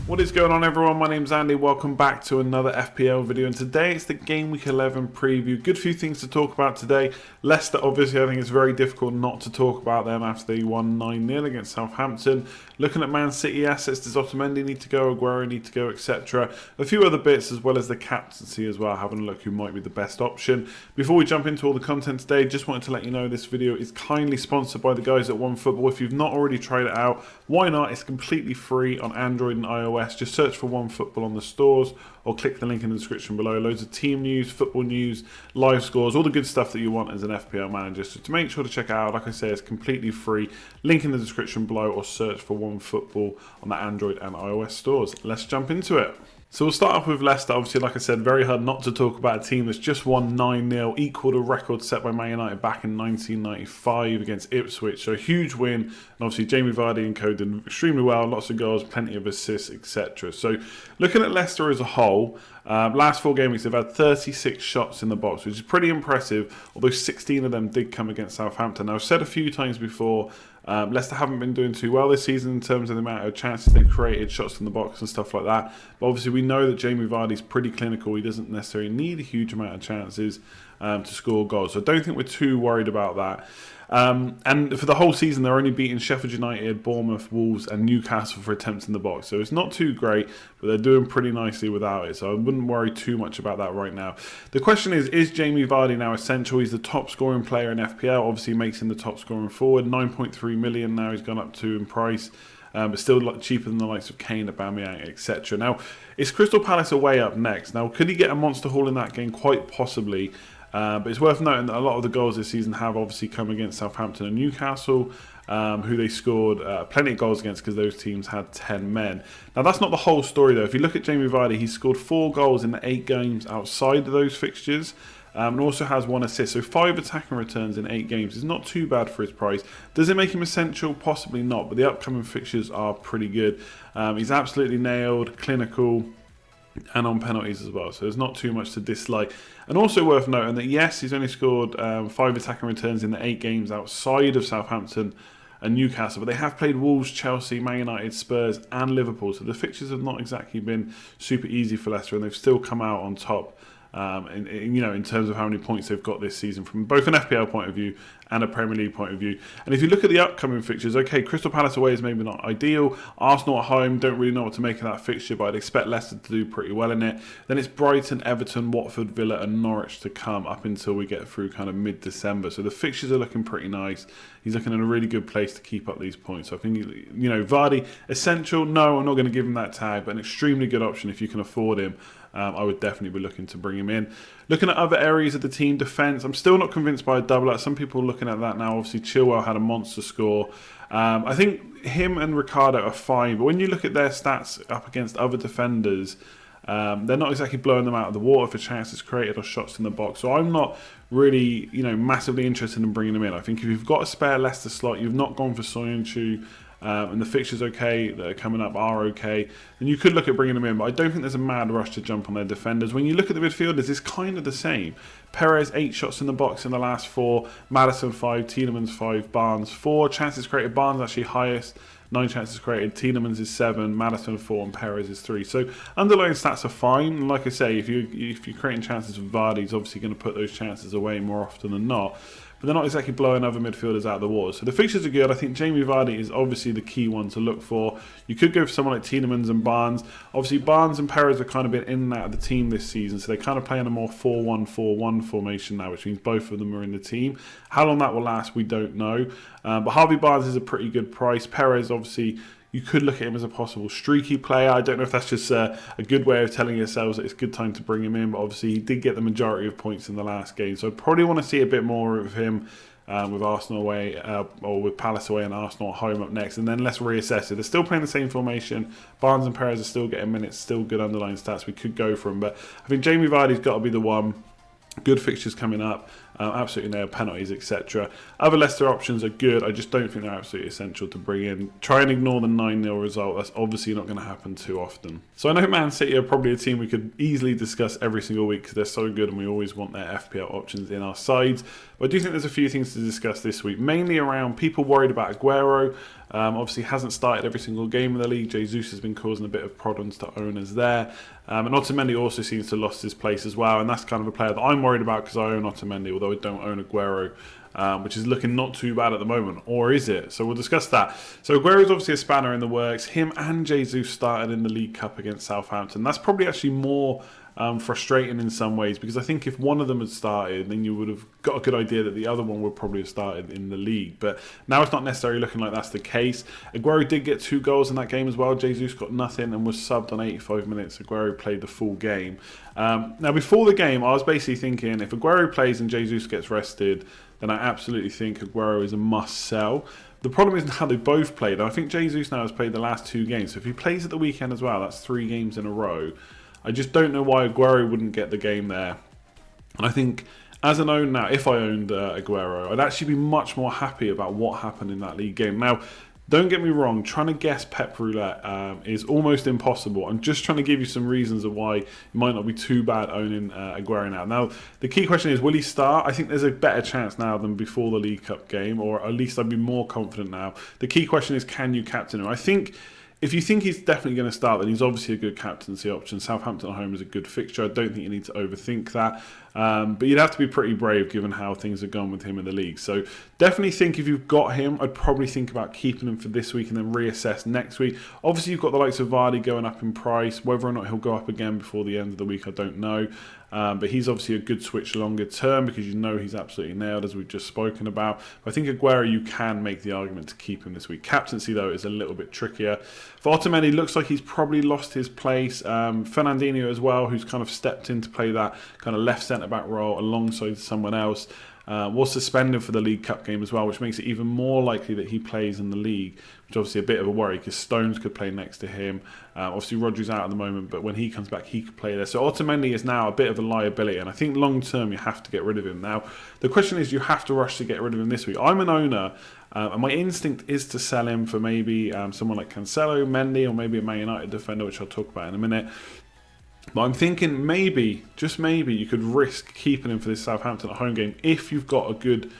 What is going on, everyone? My name's Andy. Welcome back to another FPL video, and today it's the Game Week 11 preview. Good few things to talk about today. Leicester, obviously, I think it's very difficult not to talk about them after they won 9-0 against Southampton. Looking at Man City assets, does Otamendi need to go, Aguero need to go, etc. A few other bits, as well as the captaincy as well, having a look who might be the best option. Before we jump into all the content today, just wanted to let you know this video is kindly sponsored by the guys at OneFootball. If you've not already tried it out, why not? It's completely free on Android and iOS. Just search for OneFootball on the stores or click the link in the description below. Loads of team news, football news, live scores, all the good stuff that you want as an FPL manager. So to make sure to check it out, like I say, it's completely free. Link in the description below or search for OneFootball on the Android and iOS stores. Let's jump into it. So we'll start off with Leicester. Obviously, like I said, very hard not to talk about a team that's just won 9-0, equalled a record set by Man United back in 1995 against Ipswich. So a huge win. And obviously, Jamie Vardy and co did extremely well, lots of goals, plenty of assists, etc. So looking at Leicester as a whole, last 4 game weeks, they've had 36 shots in the box, which is pretty impressive, although 16 of them did come against Southampton. Now, I've said a few times before, Leicester haven't been doing too well this season in terms of the amount of chances they've created, shots in the box and stuff like that. But obviously we know that Jamie Vardy's pretty clinical. He doesn't necessarily need a huge amount of chances to score goals. So I don't think we're too worried about that. And for the whole season, they're only beating Sheffield United, Bournemouth, Wolves and Newcastle for attempts in the box. So it's not too great, but they're doing pretty nicely without it. So I wouldn't worry too much about that right now. The question is Jamie Vardy now essential? He's the top scoring player in FPL. Obviously makes him the top scoring forward. 9.3 million now he's gone up to in price. But still a lot cheaper than the likes of Kane, Aubameyang, etc. Now, it's Crystal Palace away up next. Now, could he get a monster haul in that game? Quite possibly. But it's worth noting that a lot of the goals this season have obviously come against Southampton and Newcastle, who they scored plenty of goals against because those teams had 10 men. Now, that's not the whole story, though. If you look at Jamie Vardy, he's scored 4 goals in the 8 games outside of those fixtures. And also has 1 assist, so 5 attacking returns in 8 games is not too bad for his price. Does it make him essential? Possibly not, but the upcoming fixtures are pretty good. He's absolutely nailed, clinical, and on penalties as well, so there's not too much to dislike. And also worth noting that yes, he's only scored 5 attacking returns in the 8 games outside of Southampton and Newcastle, but they have played Wolves, Chelsea, Man United, Spurs and Liverpool, so the fixtures have not exactly been super easy for Leicester, and they've still come out on top. In terms of how many points they've got this season from both an FPL point of view and a Premier League point of view. And if you look at the upcoming fixtures, okay, Crystal Palace away is maybe not ideal. Arsenal at home, don't really know what to make of that fixture, but I'd expect Leicester to do pretty well in it. Then it's Brighton, Everton, Watford, Villa and Norwich to come up until we get through kind of mid-December. So the fixtures are looking pretty nice. He's looking in a really good place to keep up these points. So I think, Vardy, essential? No, I'm not going to give him that tag, but an extremely good option if you can afford him. I would definitely be looking to bring him in. Looking at other areas of the team, defence, I'm still not convinced by a double-up. Some people are looking at that now. Obviously, Chilwell had a monster score. I think him and Ricardo are fine, but when you look at their stats up against other defenders, they're not exactly blowing them out of the water for chances created or shots in the box. So I'm not really, massively interested in bringing him in. I think if you've got a spare Leicester slot, you've not gone for Soyuncu, and the fixtures okay that are coming up are okay, then you could look at bringing them in, but I don't think there's a mad rush to jump on their defenders. When you look at the midfielders, it's kind of the same. Perez 8 shots in the box in the last 4, Maddison 5, Tielemans 5, Barnes 4, chances created, Barnes actually highest, 9 chances created, Tielemans is 7, Maddison 4 and Perez is 3. So underlying stats are fine, and like I say, if you're creating chances with Vardy, he's obviously going to put those chances away more often than not. But they're not exactly blowing other midfielders out of the water. So the fixtures are good. I think Jamie Vardy is obviously the key one to look for. You could go for someone like Tielemans and Barnes. Obviously, Barnes and Perez have kind of been in and out of the team this season, so they're kind of playing a more 4-1-4-1 formation now, which means both of them are in the team. How long that will last, we don't know. But Harvey Barnes is a pretty good price. Perez, obviously, you could look at him as a possible streaky player. I don't know if that's just a good way of telling yourselves that it's a good time to bring him in, but obviously he did get the majority of points in the last game. So I probably want to see a bit more of him with Arsenal away, or with Palace away and Arsenal at home up next, and then let's reassess it. They're still playing the same formation. Barnes and Perez are still getting minutes, still good underlying stats. We could go for him, but I think Jamie Vardy's got to be the one. Good fixtures coming up. absolutely nailed penalties, etc. Other Leicester options are good. I just don't think they're absolutely essential to bring in. Try and ignore the 9-0 result. That's obviously not going to happen too often. So I know Man City are probably a team we could easily discuss every single week because they're so good and we always want their FPL options in our sides. But I do think there's a few things to discuss this week, mainly around people worried about Aguero. Obviously hasn't started every single game in the league. Jesus has been causing a bit of problems to owners there. And Otamendi also seems to have lost his place as well. And that's kind of a player that I'm worried about because I own Otamendi, although I don't own Aguero. Which is looking not too bad at the moment, or is it? So we'll discuss that. So Aguero is obviously a spanner in the works. Him and Jesus started in the League Cup against Southampton. That's probably actually more frustrating in some ways, because I think if one of them had started, then you would have got a good idea that the other one would probably have started in the league. But now it's not necessarily looking like that's the case. Aguero did get 2 goals in that game as well. Jesus got nothing and was subbed on 85 minutes. Aguero played the full game. Now before the game, I was basically thinking if Aguero plays and Jesus gets rested, then I absolutely think Aguero is a must-sell. The problem is how they both played. I think Jesus now has played the last 2 games. So if he plays at the weekend as well, that's 3 games in a row. I just don't know why Aguero wouldn't get the game there. And I think as an owner now, if I owned Aguero, I'd actually be much more happy about what happened in that league game. Now, don't get me wrong, trying to guess Pep Roulette is almost impossible. I'm just trying to give you some reasons of why it might not be too bad owning Aguero now. Now, the key question is, will he start? I think there's a better chance now than before the League Cup game, or at least I'd be more confident now. The key question is, can you captain him? I think if you think he's definitely going to start, then he's obviously a good captaincy option. Southampton at home is a good fixture. I don't think you need to overthink that. But you'd have to be pretty brave given how things have gone with him in the league. So definitely think if you've got him, I'd probably think about keeping him for this week and then reassess next week. Obviously, you've got the likes of Vardy going up in price. Whether or not he'll go up again before the end of the week, I don't know. But he's obviously a good switch longer term because you know he's absolutely nailed, as we've just spoken about. But I think Aguero, you can make the argument to keep him this week. Captaincy, though, is a little bit trickier. For Otamendi, looks like he's probably lost his place. Fernandinho as well, who's kind of stepped in to play that kind of left centre-back role alongside someone else. Was suspended for the League Cup game as well, which makes it even more likely that he plays in the league, which is obviously a bit of a worry because Stones could play next to him. Obviously, Rodri's out at the moment, but when he comes back, he could play there. So Otamendi is now a bit of a liability, and I think long-term you have to get rid of him. Now, the question is, you have to rush to get rid of him this week. I'm an owner, and my instinct is to sell him for maybe someone like Cancelo, Mendy, or maybe a Man United defender, which I'll talk about in a minute. But I'm thinking maybe, just maybe, you could risk keeping him for this Southampton at home game if you've got a good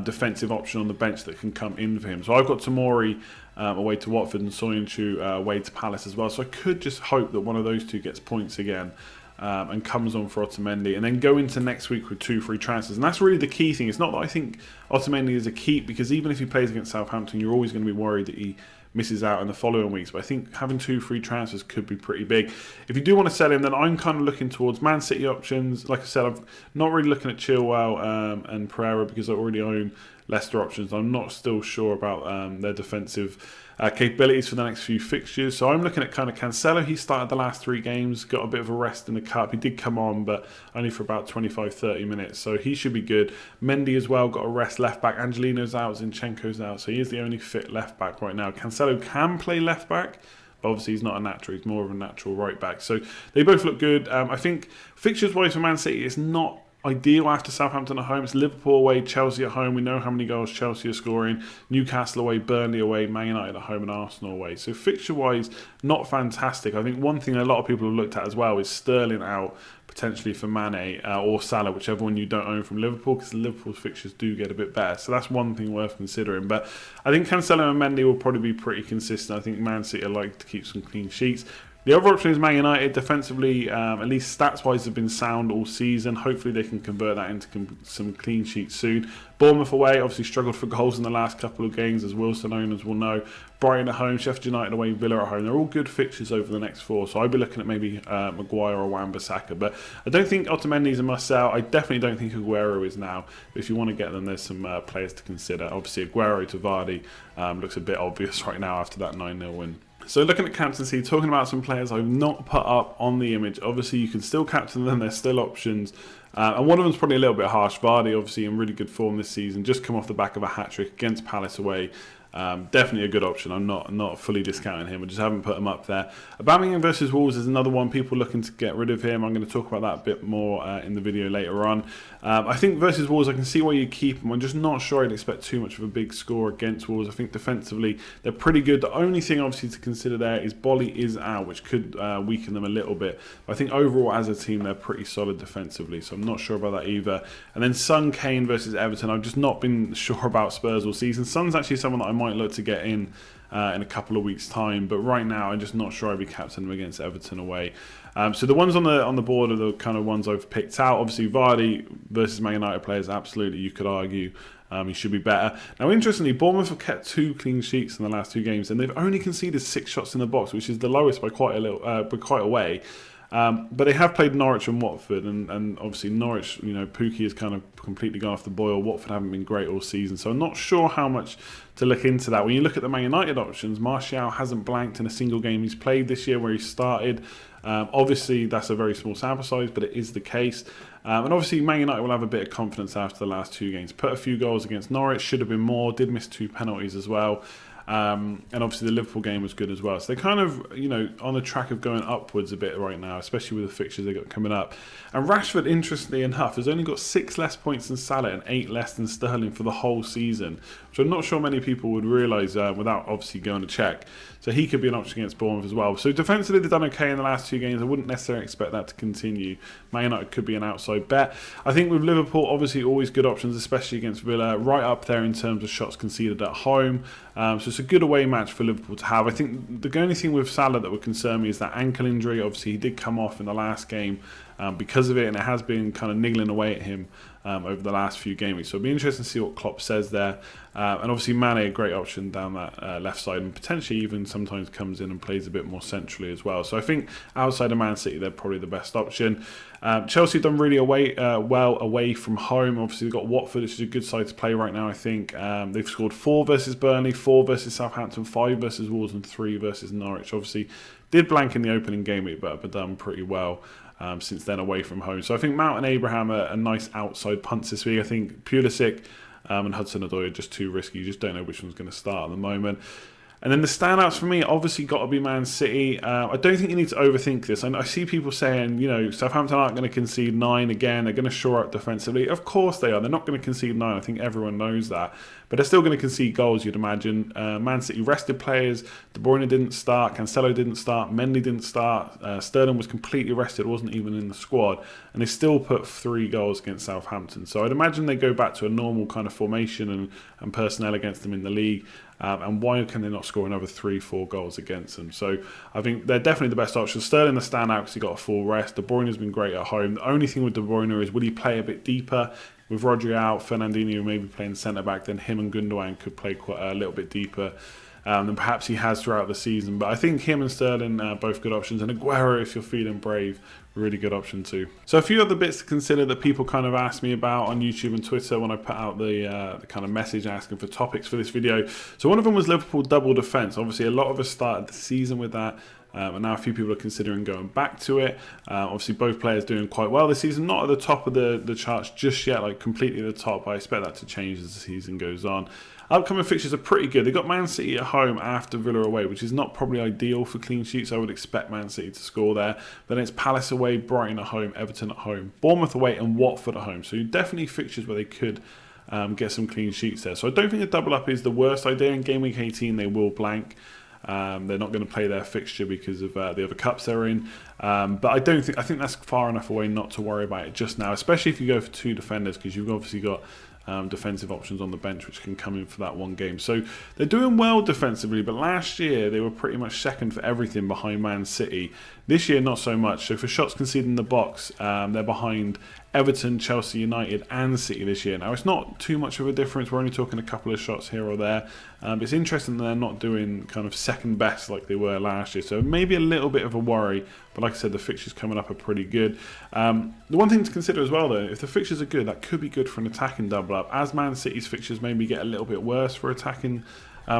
defensive option on the bench that can come in for him. So I've got Tomori away to Watford and Soyuncu away to Palace as well. So I could just hope that one of those two gets points again and comes on for Otamendi, and then go into next week with 2 free transfers. And that's really the key thing. It's not that I think Otamendi is a keep, because even if he plays against Southampton, you're always going to be worried that he misses out in the following weeks. But I think having 2 free transfers could be pretty big. If you do want to sell him, then I'm kind of looking towards Man City options. Like I said, I'm not really looking at Chilwell and Pereira because I already own Leicester options. I'm not still sure about their defensive capabilities for the next few fixtures. So I'm looking at kind of Cancelo. He started the last 3 games, got a bit of a rest in the cup. He did come on, but only for about 25-30 minutes. So he should be good. Mendy as well, got a rest left back. Angelino's out, Zinchenko's out. So he is the only fit left back right now. Cancelo can play left back, but obviously he's not a natural. He's more of a natural right back. So they both look good. I think fixtures-wise for Man City, it's not ideal after Southampton at home. It's Liverpool away, Chelsea at home. We know how many goals Chelsea are scoring. Newcastle away, Burnley away, Man United at home, and Arsenal away. So fixture-wise, not fantastic. I think one thing a lot of people have looked at as well is Sterling out potentially for Mane or Salah, whichever one you don't own from Liverpool, because Liverpool's fixtures do get a bit better. So that's one thing worth considering. But I think Cancelo and Mendy will probably be pretty consistent. I think Man City are like to keep some clean sheets. The other option is Man United. Defensively, at least stats-wise, have been sound all season. Hopefully they can convert that into some clean sheets soon. Bournemouth away, obviously struggled for goals in the last couple of games, as Wilson owners will know. Brighton at home, Sheffield United away, Villa at home. They're all good fixtures over the next 4. So I'd be looking at maybe Maguire or Wan-Bissaka. But I don't think Otamendi is a must-sell. I definitely don't think Aguero is now. But if you want to get them, there's some players to consider. Obviously, Aguero to Vardy looks a bit obvious right now after that 9-0 win. So looking at captaincy, talking about some players I've not put up on the image. Obviously, you can still captain them. There's still options. And one of them's probably a little bit harsh. Vardy, obviously, in really good form this season. Just come off the back of a hat-trick against Palace away. Definitely a good option. I'm not fully discounting him. I just haven't put him up there. Aubameyang versus Wolves is another one. People looking to get rid of him. I'm going to talk about that a bit more in the video later on. I think versus Wolves, I can see why you keep him. I'm just not sure I'd expect too much of a big score against Wolves. I think defensively they're pretty good. The only thing obviously to consider there is Bolly is out, which could weaken them a little bit. But I think overall as a team they're pretty solid defensively, so I'm not sure about that either. And then Son, Kane versus Everton. I've just not been sure about Spurs all season. Son's actually someone that I might look to get in a couple of weeks' time, but right now I'm just not sure I'd be captaining him against Everton away. So the ones on the board are the kind of ones I've picked out. Obviously Vardy versus Man United players, absolutely you could argue he should be better. Now interestingly, Bournemouth have kept 2 clean sheets in the last 2 games, and they've only conceded 6 shots in the box, which is the lowest by quite a way. But they have played Norwich and Watford, and obviously Norwich, Pookie has kind of completely gone off the boil. Watford haven't been great all season, so I'm not sure how much to look into that. When you look at the Man United options, Martial hasn't blanked in a single game he's played this year where he started. Obviously, that's a very small sample size, but it is the case. And obviously, Man United will have a bit of confidence after the last 2 games. Put a few goals against Norwich, should have been more, did miss 2 penalties as well. And obviously the Liverpool game was good as well. So they're kind of, on the track of going upwards a bit right now, especially with the fixtures they've got coming up. And Rashford, interestingly enough, has only got 6 less points than Salah and 8 less than Sterling for the whole season, which I'm not sure many people would realise without obviously going to check. So he could be an option against Bournemouth as well. So defensively they've done okay in the last 2 games. I wouldn't necessarily expect that to continue. Man United could be an outside bet. I think with Liverpool, obviously always good options, especially against Villa, right up there in terms of shots conceded at home. So it's a good away match for Liverpool to have. I think the only thing with Salah that would concern me is that ankle injury. Obviously he did come off in the last game because of it, and it has been kind of niggling away at him over the last few game weeks. So it'll be interesting to see what Klopp says there. And obviously Mane, a great option down that left side, and potentially even sometimes comes in and plays a bit more centrally as well. So I think outside of Man City, they're probably the best option. Chelsea done really well away from home. Obviously they've got Watford, which is a good side to play right now, I think. They've scored 4 versus Burnley, 4 versus Southampton, 5 versus Wolves and 3 versus Norwich. Obviously did blank in the opening game week, but have done pretty well since then away from home. So I think Mount and Abraham are nice outside punts this week. I think Pulisic and Hudson-Odoi are just too risky. You just don't know which one's going to start at the moment. And then the standouts for me, obviously got to be Man City. I don't think you need to overthink this. I see people saying, Southampton aren't going to concede 9 again. They're going to shore up defensively. Of course they are. They're not going to concede 9. I think everyone knows that. But they're still going to concede goals, you'd imagine. Man City rested players. De Bruyne didn't start. Cancelo didn't start. Mendy didn't start. Sterling was completely rested. Wasn't even in the squad. And they still put 3 goals against Southampton. So I'd imagine they go back to a normal kind of formation and personnel against them in the league. And why can they not score another 3-4 goals against them? So I think they're definitely the best option. Sterling the standout because he got a full rest. De Bruyne has been great at home. The only thing with De Bruyne is, will he play a bit deeper? With Rodri out, Fernandinho maybe playing centre-back, then him and Gundogan could play quite a little bit deeper than perhaps he has throughout the season. But I think him and Sterling are both good options. And Aguero, if you're feeling brave, really good option too. So a few other bits to consider that people kind of asked me about on YouTube and Twitter when I put out the kind of message asking for topics for this video. So one of them was Liverpool double defence. Obviously a lot of us started the season with that. And now a few people are considering going back to it. Obviously both players doing quite well this season. Not at the top of the charts just yet, like completely at the top. I expect that to change as the season goes on. Upcoming fixtures are pretty good. They've got Man City at home after Villa away, which is not probably ideal for clean sheets. I would expect Man City to score there. Then it's Palace away, Brighton at home, Everton at home, Bournemouth away and Watford at home. So definitely fixtures where they could get some clean sheets there. So I don't think a double up is the worst idea. In game week 18 they will blank. They're not going to play their fixture because of the other cups they're in. But I think that's far enough away not to worry about it just now, especially if you go for 2 defenders, because you've obviously got defensive options on the bench which can come in for that one game. So they're doing well defensively, but last year they were pretty much second for everything behind Man City. This year not so much. So for shots conceded in the box, they're behind Everton, Chelsea, United and City this year. Now it's not too much of a difference. We're only talking a couple of shots here or there. It's interesting that they're not doing kind of second best like they were last year. So maybe a little bit of a worry. But like I said, the fixtures coming up are pretty good. The one thing to consider as well, though, if the fixtures are good, that could be good for an attacking double up. As Man City's fixtures maybe get a little bit worse for attacking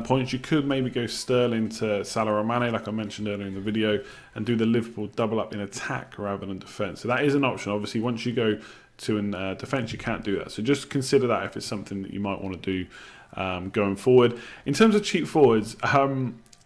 points, you could maybe go Sterling to Salah or Mane, like I mentioned earlier in the video, and do the Liverpool double up in attack rather than defence. So that is an option. Obviously, once you go to defence, you can't do that. So just consider that if it's something that you might want to do. going forward. In terms of cheap forwards,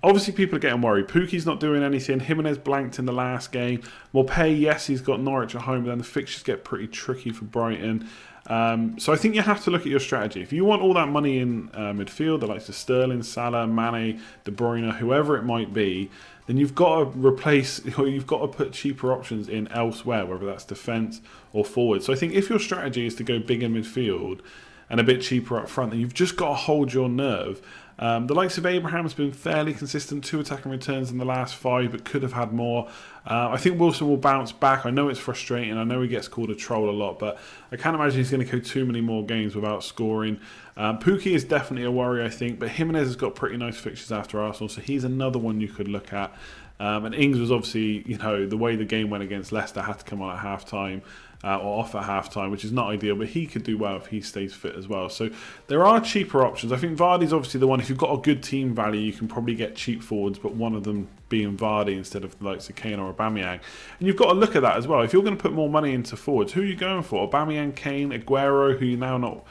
obviously people are getting worried. Pukki's not doing anything. Jimenez blanked in the last game. Morpay, yes, he's got Norwich at home, but then the fixtures get pretty tricky for Brighton. So I think you have to look at your strategy. If you want all that money in midfield, the likes of Sterling, Salah, Mane, De Bruyne, whoever it might be, then you've got to replace, or you've got to put cheaper options in elsewhere, whether that's defence or forward. So I think if your strategy is to go big in midfield and a bit cheaper up front, then you've just got to hold your nerve. The likes of Abraham's been fairly consistent, 2 attacking returns in the last 5, but could have had more. I think Wilson will bounce back. I know it's frustrating. I know he gets called a troll a lot, but I can't imagine he's going to go too many more games without scoring. Pukki is definitely a worry, I think, but Jimenez has got pretty nice fixtures after Arsenal, so he's another one you could look at. And Ings was obviously, the way the game went against Leicester, had to come on at half-time. Or off at half-time, which is not ideal, but he could do well if he stays fit as well. So there are cheaper options. I think Vardy's obviously the one. If you've got a good team value, you can probably get cheap forwards, but one of them being Vardy instead of the likes of Kane or Aubameyang. And you've got to look at that as well. If you're going to put more money into forwards, who are you going for? Aubameyang, Kane, Aguero, who you're now not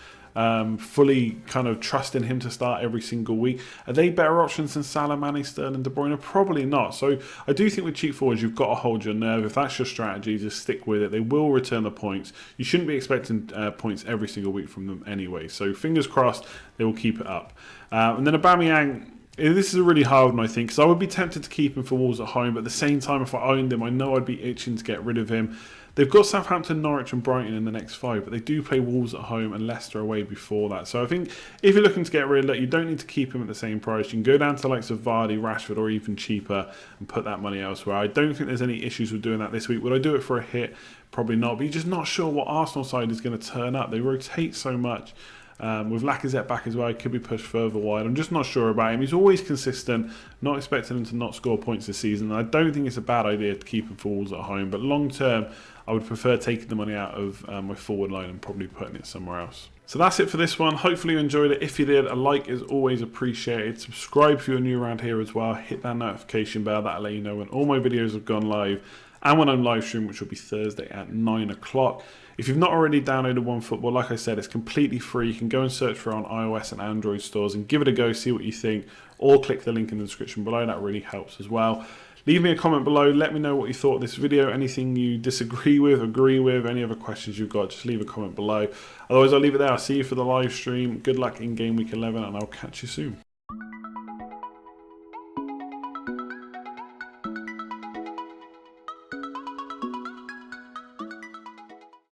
fully kind of trusting him to start every single week. Are they better options than Salah, Mane, Sterling, De Bruyne? Probably not. So I do think with cheap forwards, you've got to hold your nerve. If that's your strategy, just stick with it. They will return the points. You shouldn't be expecting points every single week from them anyway. So fingers crossed, they will keep it up. And then Aubameyang, this is a really hard one, I think, because I would be tempted to keep him for Wolves at home, but at the same time, if I owned him, I know I'd be itching to get rid of him. They've got Southampton, Norwich and Brighton in the next 5, but they do play Wolves at home and Leicester away before that. So I think if you're looking to get rid of it, you don't need to keep him at the same price. You can go down to the likes of Vardy, Rashford, or even cheaper and put that money elsewhere. I don't think there's any issues with doing that this week. Would I do it for a hit? Probably not, but you're just not sure what Arsenal side is going to turn up. They rotate so much. With Lacazette back as well, he could be pushed further wide. I'm just not sure about him. He's always consistent, not expecting him to not score points this season. I don't think it's a bad idea to keep him for Wolves at home, but long term, I would prefer taking the money out of my forward line and probably putting it somewhere else. So that's it for this one. Hopefully you enjoyed it. If you did, a like is always appreciated. Subscribe if you're new around here as well. Hit that notification bell. That'll let you know when all my videos have gone live and when I'm live streaming, which will be Thursday at 9 o'clock. If you've not already downloaded OneFootball, like I said, it's completely free. You can go and search for it on iOS and Android stores and give it a go, see what you think, or click the link in the description below. That really helps as well. Leave me a comment below. Let me know what you thought of this video. Anything you disagree with, agree with, any other questions you've got, just leave a comment below. Otherwise, I'll leave it there. I'll see you for the live stream. Good luck in Game Week 11, and I'll catch you soon.